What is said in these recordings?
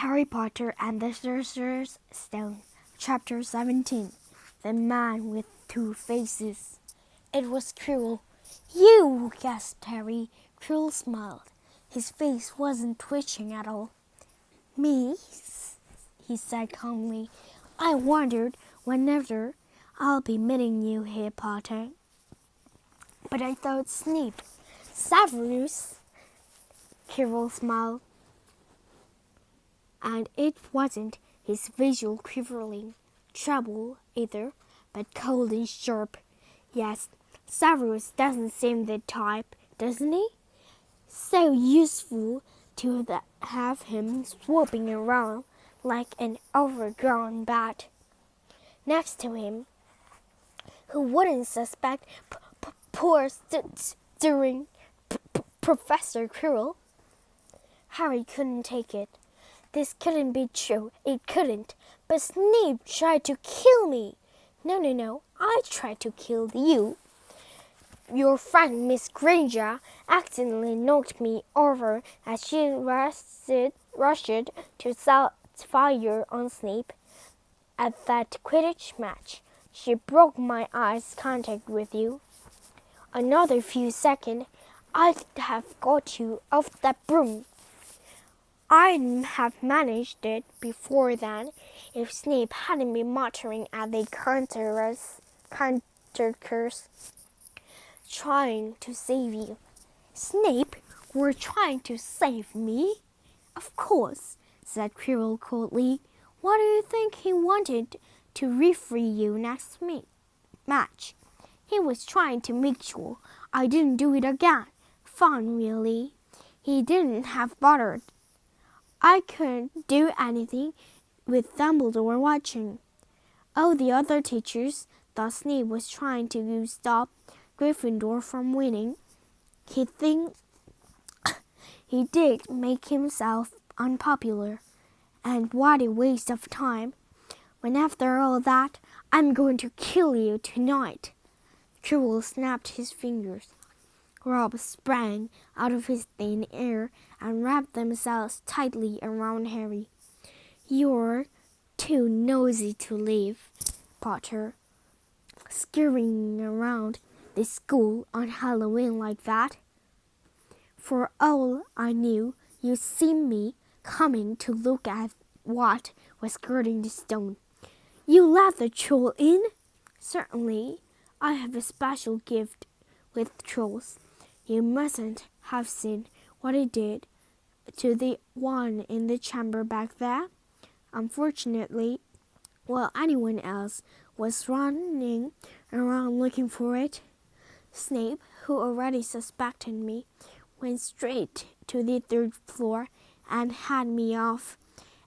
Harry Potter and the Sorcerer's Stone, Chapter 17. The Man with Two Faces. It was Quirrell. "You!" gasped Harry. Quirrell smiled. His face wasn't twitching at all. "Me?" he said calmly. "I wondered whenever I'll be meeting you here, Potter. But I thought Snape." "Severus!" Quirrell smiled. And it wasn't his visual quivering trouble either, but cold and sharp. "Yes, Sorcerers doesn't seem the type, doesn't he? So useful to have him swooping around like an overgrown bat. Next to him, who wouldn't suspect poor stuttering Professor Quirrell?" Harry couldn't take it. This couldn't be true. It couldn't. "But Snape tried to kill me." No. I tried to kill you. Your friend Miss Granger accidentally knocked me over as she rushed to set fire on Snape at that Quidditch match. She broke my eyes contact with you. Another few seconds, I'd have got you off that broom. I'd have managed it before then if Snape hadn't been muttering at the countercurse, trying to save you." "Snape were trying to save me?" "Of course," said Quirrell coldly. "Why do you think he wanted to referee you next match? He was trying to make sure I didn't do it again. Fun, really. He didn't have bothered. I couldn't do anything with Dumbledore watching. All the other teachers thought Snape was trying to stop Gryffindor from winning. He did make himself unpopular. And what a waste of time, when after all that, I'm going to kill you tonight." Quirrell snapped his fingers. Rob sprang out of his thin air and wrapped themselves tightly around Harry. "You're too nosy to leave, Potter. Scurrying around the school on Halloween like that. For all I knew, you'd seen me coming to look at what was guarding the stone. You let the troll in?" "Certainly. I have a special gift with trolls. You mustn't have seen what he did to the one in the chamber back there. Unfortunately, while anyone else was running around looking for it, Snape, who already suspected me, went straight to the third floor and had me off.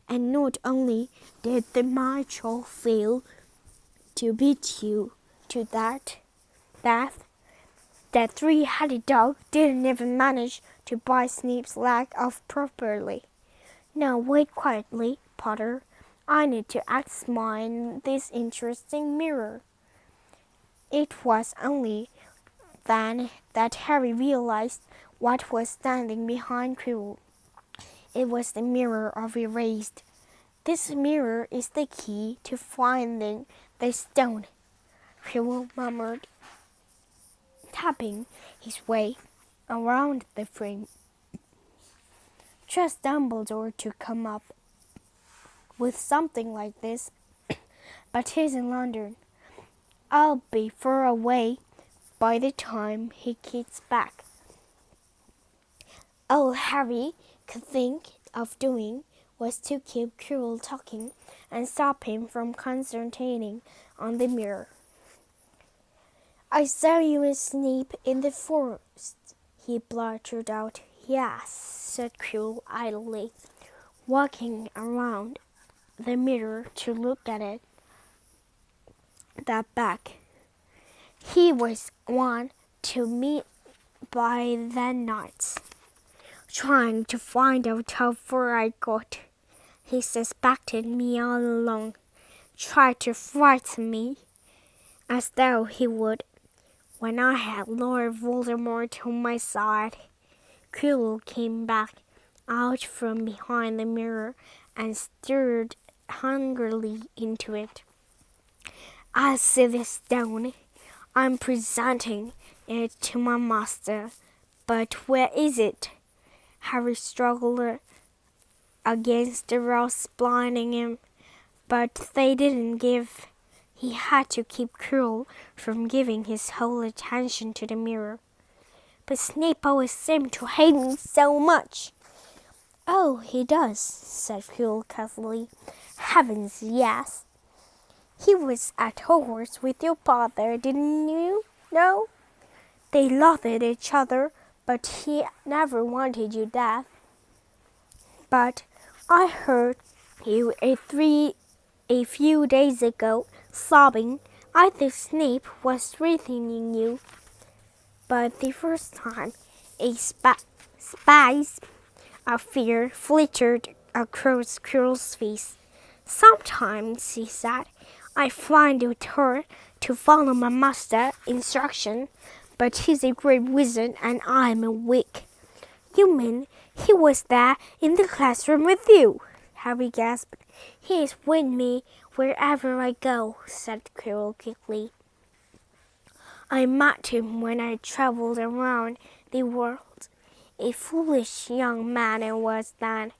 And not only did my troll fail to beat you to death, that three-headed dog didn't even manage to bite Snape's leg off properly. Now wait quietly, Potter. I need to examine this interesting mirror." It was only then that Harry realized what was standing behind Quirrell. It was the mirror of Erased. "This mirror is the key to finding the stone," Quirrell murmured, tapping his way around the frame. "Trust Dumbledore to come up with something like this, but he's in London. I'll be far away by the time he gets back." All Harry could think of doing was to keep Quirrell talking and stop him from concentrating on the mirror. "I saw you and Snape in the forest," he blurted out. "Yes," said Quirrell idly, walking around the mirror to look at it. That back. He was one to me by that night, trying to find out how far I got. He suspected me all along, tried to frighten me, as though he would, when I had Lord Voldemort on my side." Quirrell came back out from behind the mirror and stared hungrily into it. "I see this stone. I'm presenting it to my master. But where is it?" Harry struggled against the rocks blinding him, but they didn't give. He had to keep Quirrell from giving his whole attention to the mirror. "But Snape always seemed to hate me so much." "Oh, he does," said Quirrell casually. "Heavens, yes. He was at Hogwarts with your father, didn't you know? They loved each other, but he never wanted you dead. But I heard you a few days ago, sobbing. I think Snape was threatening you." But the first time a spice of fear flitted across Quirrell's face. "Sometimes," he said, "I find it hard to follow my master's instruction, but he's a great wizard and I'm a weak." "You mean he was there in the classroom with you?" Harry gasped. "He is with me wherever I go," said Quirrell quickly. "I met him when I traveled around the world. A foolish young man I was then,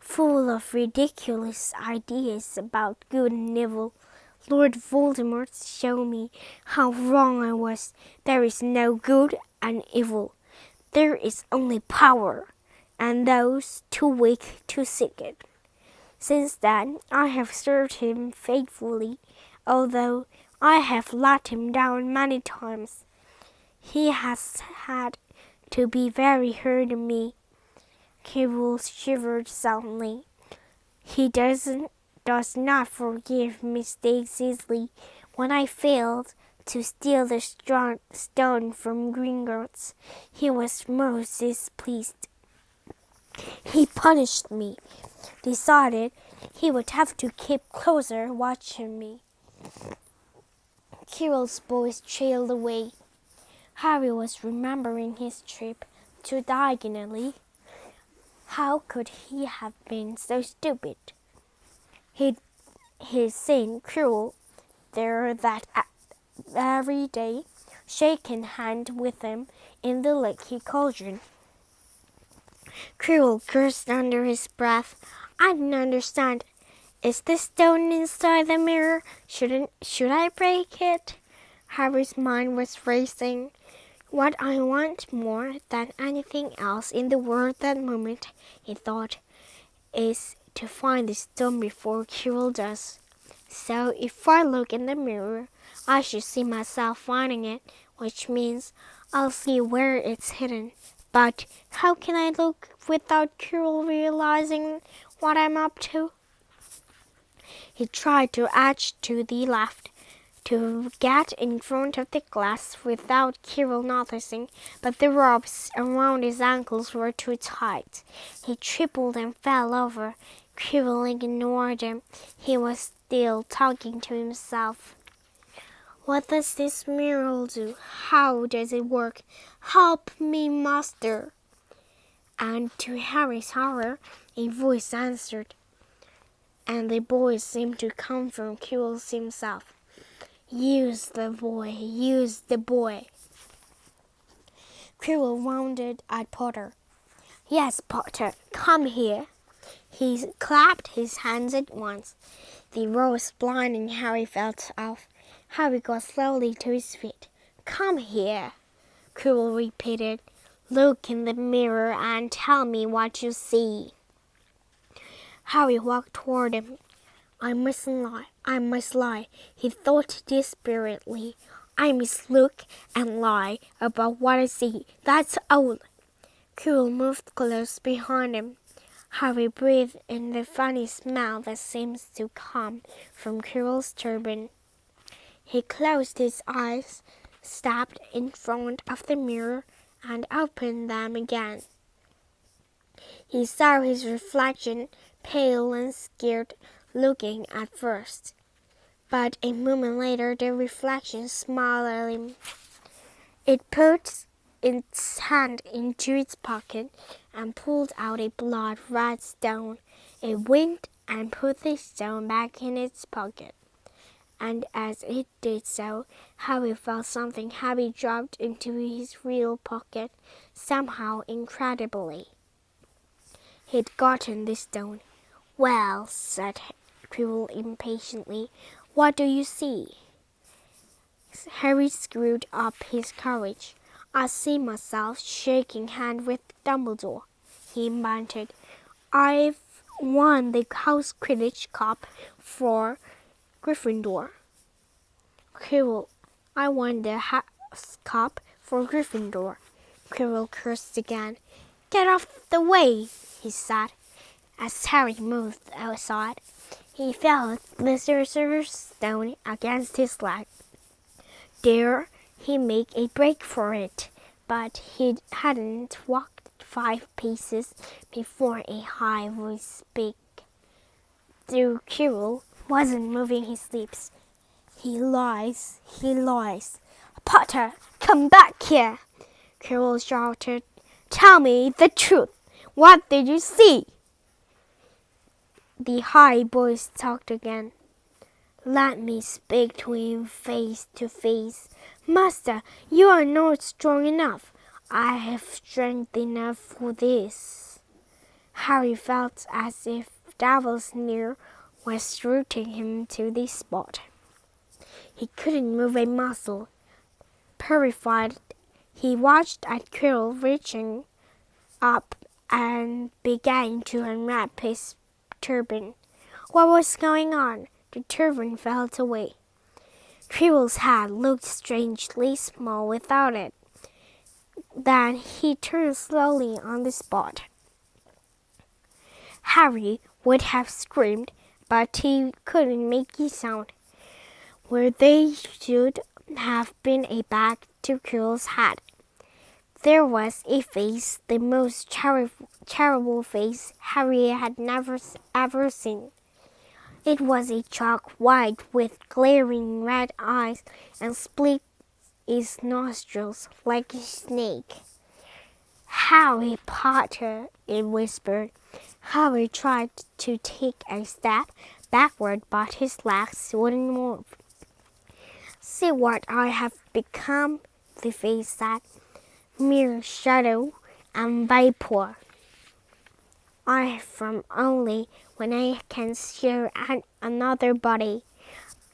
full of ridiculous ideas about good and evil. Lord Voldemort showed me how wrong I was. There is no good and evil. There is only power, and those too weak to seek it. Since then, I have served him faithfully, although I have let him down many times. He has had to be very hard on me." Quirrell shivered suddenly. "He does not forgive mistakes easily. When I failed to steal the stone from Gringotts, he was most displeased. He punished me, decided he would have to keep closer watching me." Quirrell's voice trailed away. Harry was remembering his trip to Diagon. How could he have been so stupid? He'd seen Quirrell there that every day, shaking hands with him in the Leaky Cauldron. Quirrell cursed under his breath. "I don't understand. Is the stone inside the mirror? Should I break it?" Harry's mind was racing. "What I want more than anything else in the world that moment," he thought, "is to find the stone before Quirrell does. So if I look in the mirror, I should see myself finding it, which means I'll see where it's hidden. But how can I look without Quirrell realizing what I'm up to?" He tried to edge to the left, to get in front of the glass without Quirrell noticing, but the ropes around his ankles were too tight. He tripped and fell over. Quirrell ignored him. He was still talking to himself. "What does this mirror do? How does it work? Help me, master!" And to Harry's horror, a voice answered, and the voice seemed to come from Quirrell himself. "Use the boy, use the boy." Quirrell rounded at Potter. "Yes, Potter, come here." He clapped his hands at once. The rose blinding Harry fell off. Harry got slowly to his feet. "Come here," Quirrell repeated. "Look in the mirror and tell me what you see." Harry walked toward him. I must lie, he thought desperately. "I must look and lie about what I see, that's all." Quirrell moved close behind him. Harry breathed in the funny smell that seems to come from Quirrell's turban. He closed his eyes, stepped in front of the mirror, and opened them again. He saw his reflection, pale and scared looking at first, but a moment later the reflection smiled at him. It put its hand into its pocket and pulled out a blood red stone. It winked and put the stone back in its pocket. And as it did so, Harry felt something heavy dropped into his real pocket, somehow incredibly. He'd gotten the stone. "Well," said Quirrell impatiently, "what do you see?" Harry screwed up his courage. "I see myself shaking hands with Dumbledore," he bantered. "I've won the House Quidditch Cup for Gryffindor." "Quirrell, I won the House Cup for Gryffindor." Quirrell cursed again. "Get off the way," he said. As Harry moved aside, he felt the Sorcerer's stone against his leg. Dare he make a break for it? But he hadn't walked 5 paces before a high voice spoke. Though Quirrell wasn't moving his lips. He lies. "Potter, come back here!" Quirrell shouted. "Tell me the truth. What did you see?" The high voice talked again. "Let me speak to him face to face. Master, you are not strong enough. I have strength enough for this." Harry felt as if Devil's Near was rooting him to the spot. He couldn't move a muscle. Terrified, he watched at Quirrell reaching up and began to unwrap his turban. What was going on? The turban fell away. Quirrell's head looked strangely small without it. Then he turned slowly on the spot. Harry would have screamed, but he couldn't make a sound. Where they should have been a back to Quirrell's head, there was a face, the most terrible face Harry had never ever seen. It was a chalk white with glaring red eyes and split its nostrils like a snake. "Harry Potter," it whispered. Harry tried to take a step backward, but his legs wouldn't move. "See what I have become," the face said. "Mere shadow and vapor. I am only when I can share another body.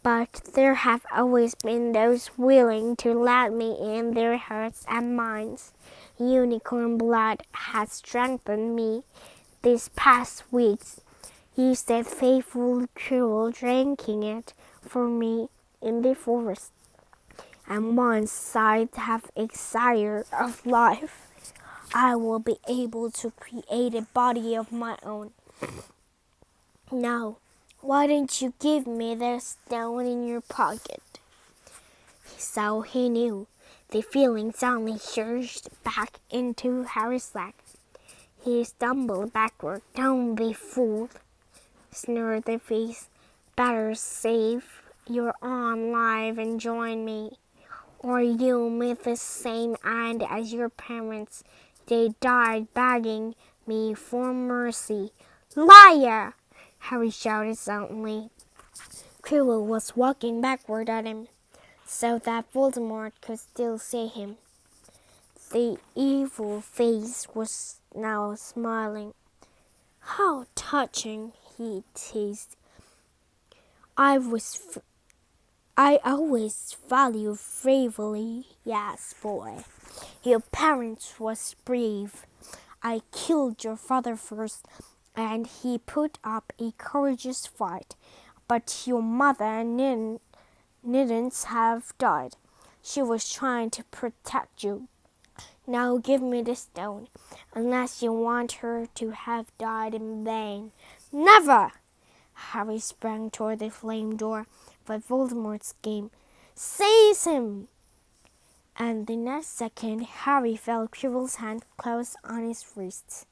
But there have always been those willing to let me in their hearts and minds. Unicorn blood has strengthened me these past weeks. You said faithful Quirrell drinking it for me in the forest. And once I have a desire of life, I will be able to create a body of my own. Now, why don't you give me the stone in your pocket?" So he knew. The feeling suddenly surged back into Harry's leg. He stumbled backward. "Don't be fooled," snarled the face. "Better save your own life and join me, or you'll meet the same end as your parents. They died begging me for mercy." "Liar!" Harry shouted suddenly. Quirrell was walking backward at him, so that Voldemort could still see him. The evil face was now smiling. "How touching," he teased. I always value bravery, yes, boy. Your parents was brave. I killed your father first, and he put up a courageous fight. But your mother needn't have died. She was trying to protect you. Now give me the stone, unless you want her to have died in vain." "Never!" Harry sprang toward the flame door, but Voldemort screamed, "Seize him!" And the next second, Harry felt Quirrell's hand close on his wrist.